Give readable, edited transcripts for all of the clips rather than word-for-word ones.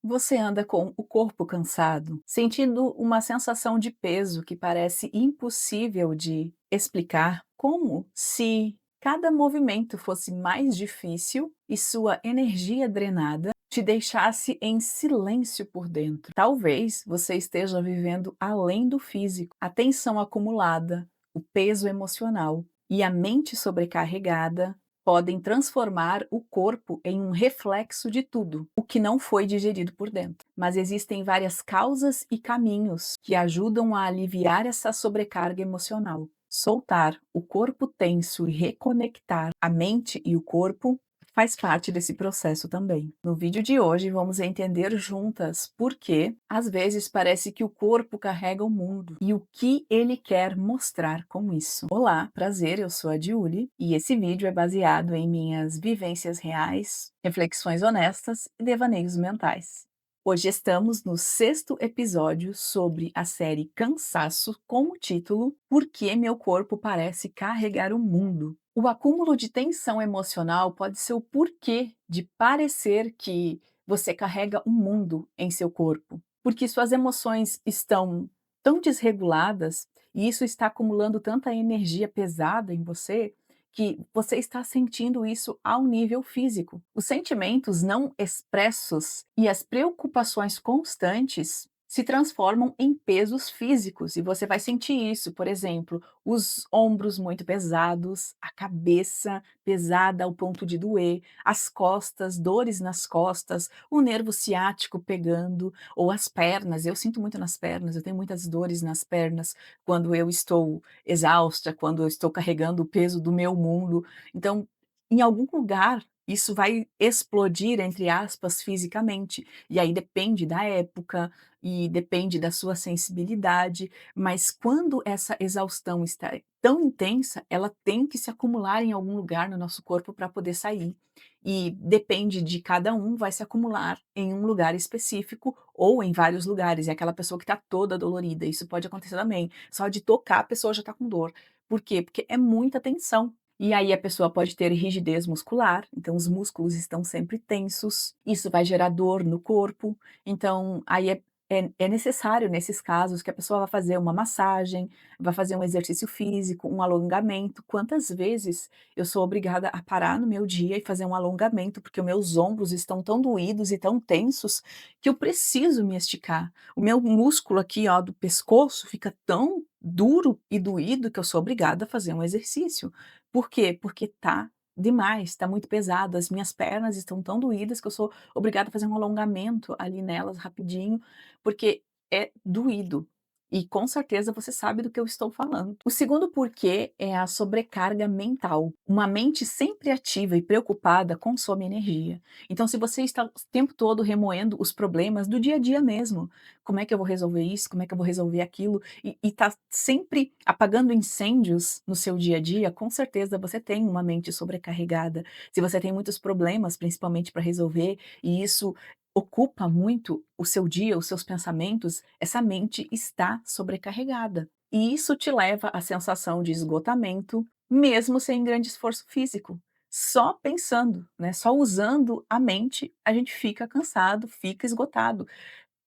Você anda com o corpo cansado, sentindo uma sensação de peso que parece impossível de explicar, como se cada movimento fosse mais difícil e sua energia drenada te deixasse em silêncio por dentro. Talvez você esteja vivendo além do físico, a tensão acumulada, o peso emocional e a mente sobrecarregada podem transformar o corpo em um reflexo de tudo o que não foi digerido por dentro. Mas existem várias causas e caminhos que ajudam a aliviar essa sobrecarga emocional. Soltar o corpo tenso e reconectar a mente e o corpo faz parte desse processo também. No vídeo de hoje vamos entender juntas por que às vezes parece que o corpo carrega o mundo e o que ele quer mostrar com isso. Olá, prazer, eu sou a Diuli e esse vídeo é baseado em minhas vivências reais, reflexões honestas e devaneios mentais. Hoje estamos no sexto episódio sobre a série Cansaço, com o título Por que meu corpo parece carregar o mundo? O acúmulo de tensão emocional pode ser o porquê de parecer que você carrega um mundo em seu corpo, porque suas emoções estão tão desreguladas e isso está acumulando tanta energia pesada em você que você está sentindo isso ao nível físico. Os sentimentos não expressos e as preocupações constantes se transformam em pesos físicos e você vai sentir isso, por exemplo, os ombros muito pesados, a cabeça pesada ao ponto de doer, as costas, dores nas costas, o nervo ciático pegando, ou as pernas. Eu sinto muito nas pernas, eu tenho muitas dores nas pernas quando eu estou exausta, quando eu estou carregando o peso do meu mundo. Então, em algum lugar, isso vai explodir, entre aspas, fisicamente. E aí depende da época e depende da sua sensibilidade, mas quando essa exaustão está tão intensa, ela tem que se acumular em algum lugar no nosso corpo para poder sair. E depende de cada um, vai se acumular em um lugar específico ou em vários lugares. É aquela pessoa que está toda dolorida, isso pode acontecer também. Só de tocar a pessoa já está com dor. Por quê? Porque é muita tensão. E aí a pessoa pode ter rigidez muscular, então os músculos estão sempre tensos, isso vai gerar dor no corpo. Então aí é necessário, nesses casos, que a pessoa vá fazer uma massagem, vai fazer um exercício físico, um alongamento. Quantas vezes eu sou obrigada a parar no meu dia e fazer um alongamento, porque os meus ombros estão tão doídos e tão tensos que eu preciso me esticar. O meu músculo aqui, ó, do pescoço fica tão duro e doído que eu sou obrigada a fazer um exercício. Por quê? Porque tá demais, tá muito pesado. As minhas pernas estão tão doídas que eu sou obrigada a fazer um alongamento ali nelas rapidinho, porque é doído. E com certeza você sabe do que eu estou falando. O segundo porquê é a sobrecarga mental. Uma mente sempre ativa e preocupada consome energia. Então, se você está o tempo todo remoendo os problemas do dia a dia mesmo, como é que eu vou resolver isso? Como é que eu vou resolver aquilo? E está sempre apagando incêndios no seu dia a dia, com certeza você tem uma mente sobrecarregada. Se você tem muitos problemas, principalmente para resolver, e isso ocupa muito o seu dia, os seus pensamentos, essa mente está sobrecarregada. E isso te leva à sensação de esgotamento, mesmo sem grande esforço físico. Só pensando, né, só usando a mente, a gente fica cansado, fica esgotado.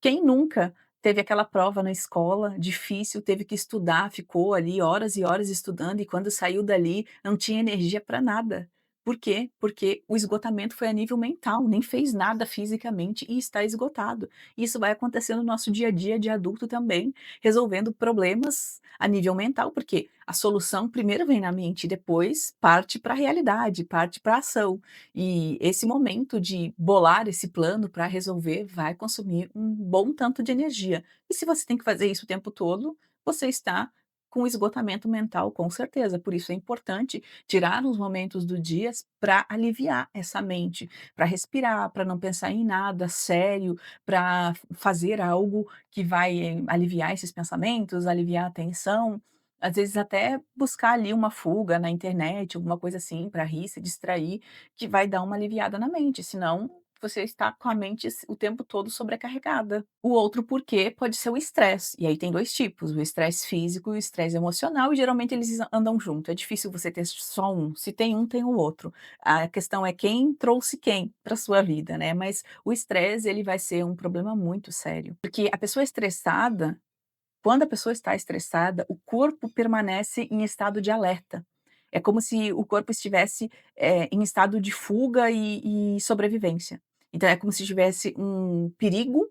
Quem nunca teve aquela prova na escola difícil, teve que estudar, ficou ali horas e horas estudando e quando saiu dali não tinha energia para nada. Por quê? Porque o esgotamento foi a nível mental, nem fez nada fisicamente e está esgotado. Isso vai acontecer no nosso dia a dia de adulto também, resolvendo problemas a nível mental, porque a solução primeiro vem na mente, depois parte para a realidade, parte para a ação. E esse momento de bolar esse plano para resolver vai consumir um bom tanto de energia. E se você tem que fazer isso o tempo todo, você está com esgotamento mental, com certeza. Por isso é importante tirar uns momentos do dia para aliviar essa mente, para respirar, para não pensar em nada sério, para fazer algo que vai aliviar esses pensamentos, aliviar a tensão. Às vezes até buscar ali uma fuga na internet, alguma coisa assim, para rir, se distrair, que vai dar uma aliviada na mente, senão você está com a mente o tempo todo sobrecarregada. O outro porquê pode ser o estresse, e aí tem 2 tipos, o estresse físico e o estresse emocional, e geralmente eles andam junto, é difícil você ter só um, se tem um, tem o outro. A questão é quem trouxe quem para sua vida, né, mas o estresse ele vai ser um problema muito sério, porque a pessoa estressada, quando a pessoa está estressada, o corpo permanece em estado de alerta. É como se o corpo estivesse, em estado de fuga e sobrevivência. Então é como se tivesse um perigo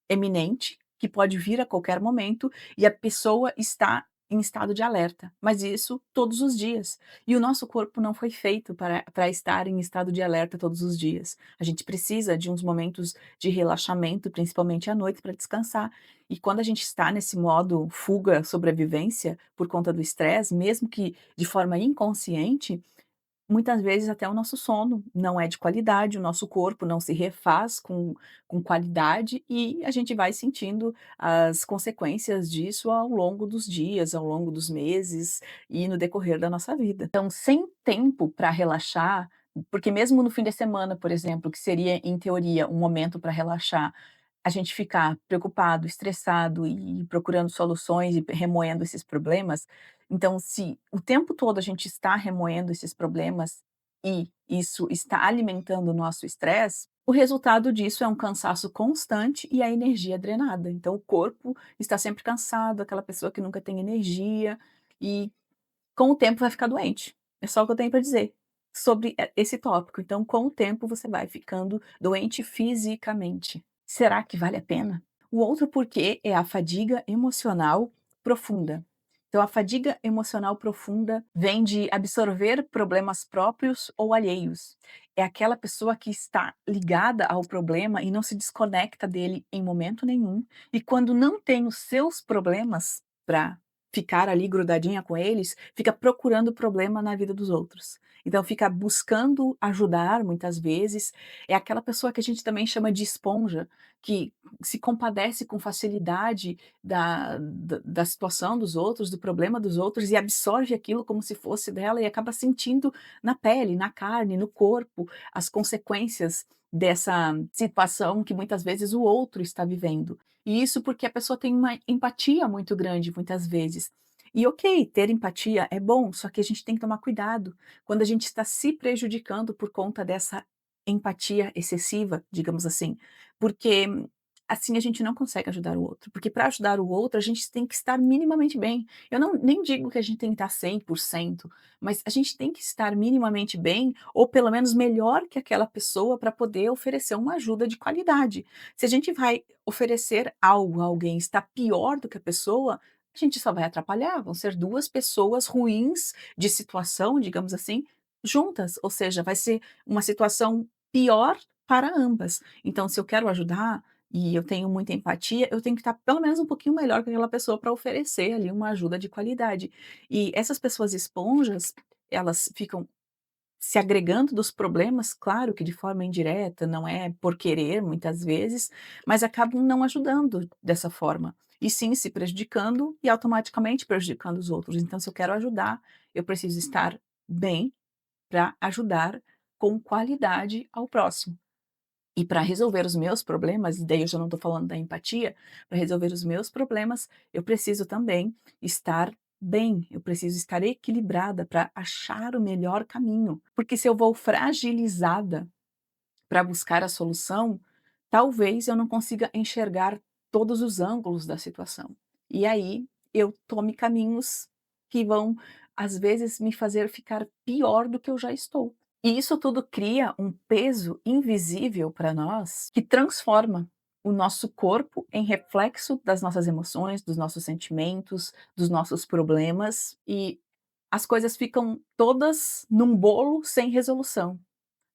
eminente, que pode vir a qualquer momento, e a pessoa está em estado de alerta, mas isso todos os dias. E o nosso corpo não foi feito para estar em estado de alerta todos os dias. A gente precisa de uns momentos de relaxamento, principalmente à noite, para descansar. E quando a gente está nesse modo fuga, sobrevivência, por conta do estresse, mesmo que de forma inconsciente, muitas vezes até o nosso sono não é de qualidade, o nosso corpo não se refaz com qualidade e a gente vai sentindo as consequências disso ao longo dos dias, ao longo dos meses e no decorrer da nossa vida. Então, sem tempo para relaxar, porque mesmo no fim de semana, por exemplo, que seria em teoria um momento para relaxar, a gente ficar preocupado, estressado e procurando soluções e remoendo esses problemas, então se o tempo todo a gente está remoendo esses problemas e isso está alimentando o nosso estresse, o resultado disso é um cansaço constante e a energia drenada. Então o corpo está sempre cansado, aquela pessoa que nunca tem energia e com o tempo vai ficar doente. É só o que eu tenho para dizer sobre esse tópico. Então com o tempo você vai ficando doente fisicamente. Será que vale a pena? O outro porquê é a fadiga emocional profunda. Então, a fadiga emocional profunda vem de absorver problemas próprios ou alheios. É aquela pessoa que está ligada ao problema e não se desconecta dele em momento nenhum, e quando não tem os seus problemas para ficar ali grudadinha com eles, fica procurando problema na vida dos outros. Então, fica buscando ajudar muitas vezes. É aquela pessoa que a gente também chama de esponja, que se compadece com facilidade da situação dos outros, do problema dos outros e absorve aquilo como se fosse dela e acaba sentindo na pele, na carne, no corpo, as consequências dessa situação que muitas vezes o outro está vivendo. E isso porque a pessoa tem uma empatia muito grande muitas vezes. E ok, ter empatia é bom, só que a gente tem que tomar cuidado quando a gente está se prejudicando por conta dessa empatia excessiva, digamos assim, porque assim a gente não consegue ajudar o outro, porque para ajudar o outro a gente tem que estar minimamente bem. Eu não nem digo que a gente tem que estar 100%, mas a gente tem que estar minimamente bem ou pelo menos melhor que aquela pessoa para poder oferecer uma ajuda de qualidade. Se a gente vai oferecer algo a alguém e está pior do que a pessoa, a gente só vai atrapalhar, vão ser 2 pessoas ruins de situação, digamos assim, juntas, ou seja, vai ser uma situação pior para ambas. Então, se eu quero ajudar e eu tenho muita empatia, eu tenho que estar pelo menos um pouquinho melhor que aquela pessoa para oferecer ali uma ajuda de qualidade. E essas pessoas esponjas, elas ficam se agregando dos problemas, claro que de forma indireta, não é por querer muitas vezes, mas acabam não ajudando dessa forma, e sim se prejudicando e automaticamente prejudicando os outros. Então, se eu quero ajudar, eu preciso estar bem para ajudar com qualidade ao próximo. E para resolver os meus problemas, e daí eu já não estou falando da empatia, para resolver os meus problemas, eu preciso também estar bem, eu preciso estar equilibrada para achar o melhor caminho. Porque se eu vou fragilizada para buscar a solução, talvez eu não consiga enxergar todos os ângulos da situação. E aí eu tome caminhos que vão, às vezes, me fazer ficar pior do que eu já estou. E isso tudo cria um peso invisível para nós que transforma o nosso corpo em reflexo das nossas emoções, dos nossos sentimentos, dos nossos problemas e as coisas ficam todas num bolo sem resolução.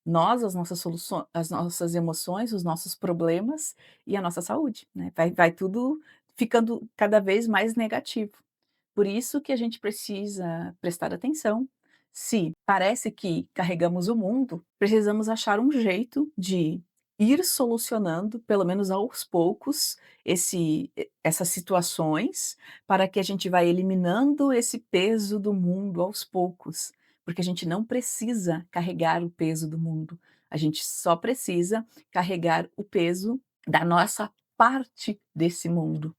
Nós, as nossas soluções, as nossas emoções, os nossos problemas e a nossa saúde, né, vai tudo ficando cada vez mais negativo. Por isso que a gente precisa prestar atenção. Se parece que carregamos o mundo, precisamos achar um jeito de ir solucionando, pelo menos aos poucos, essas situações, para que a gente vá eliminando esse peso do mundo aos poucos, porque a gente não precisa carregar o peso do mundo. A gente só precisa carregar o peso da nossa parte desse mundo.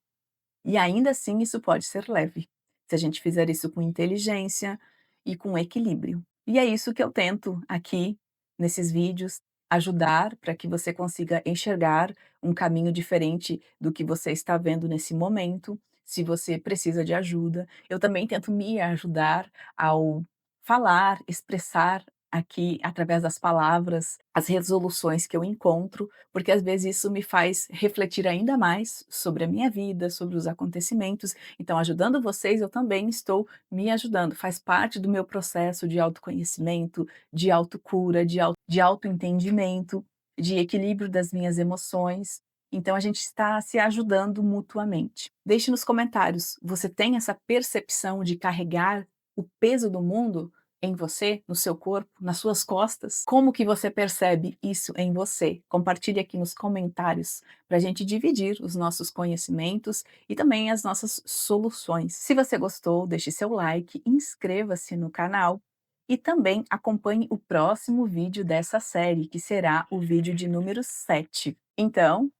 E ainda assim isso pode ser leve, se a gente fizer isso com inteligência e com equilíbrio. E é isso que eu tento aqui, nesses vídeos, ajudar para que você consiga enxergar um caminho diferente do que você está vendo nesse momento. Se você precisa de ajuda, eu também tento me ajudar ao falar, expressar aqui através das palavras as resoluções que eu encontro, porque às vezes isso me faz refletir ainda mais sobre a minha vida, sobre os acontecimentos. Então, ajudando vocês, eu também estou me ajudando. Faz parte do meu processo de autoconhecimento, de autocura, de autoentendimento, de equilíbrio das minhas emoções. Então, a gente está se ajudando mutuamente. Deixe nos comentários, você tem essa percepção de carregar o peso do mundo em você, no seu corpo, nas suas costas? Como que você percebe isso em você? Compartilhe aqui nos comentários para a gente dividir os nossos conhecimentos e também as nossas soluções. Se você gostou, deixe seu like, inscreva-se no canal e também acompanhe o próximo vídeo dessa série, que será o vídeo de número 7. Então,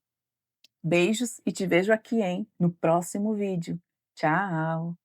beijos e te vejo aqui, hein, no próximo vídeo. Tchau!